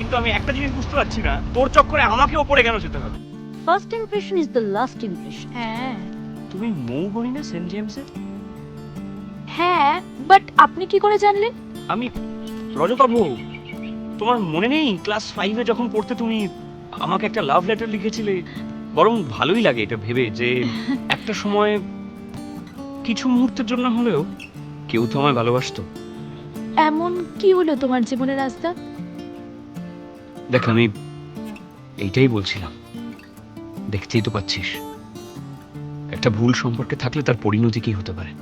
কিন্তু আমি একটা জিনিস বুঝতে পারছি না, তোর চক্করে আমাকে ওপরে কেন যেতে হবে? First impression is the last impression. হ্যাঁ তুমি মৌবনি না সেন্ট জেমসের? হ্যাঁ, বাট আপনি কি করে জানলেন? আমি রজতবাবু, তোমার মনে নেই ক্লাস 5-এ যখন পড়তে তুমি আমাকে একটা লাভ লেটার লিখেছিলে? বরং ভালোই লাগে এটা ভেবে যে একটা সময় কিছু মুহূর্তের জন্য হলেও কেউ তো আমায় ভালোবাসতো। এমন কি হলো তোমার জীবনের রাস্তা? দেখ, আমি এইটাই বলছিলাম, দেখতেই তো পাচ্ছিস একটা ভুল সম্পর্কে থাকলে তার পরিণতি কি হতে পারে।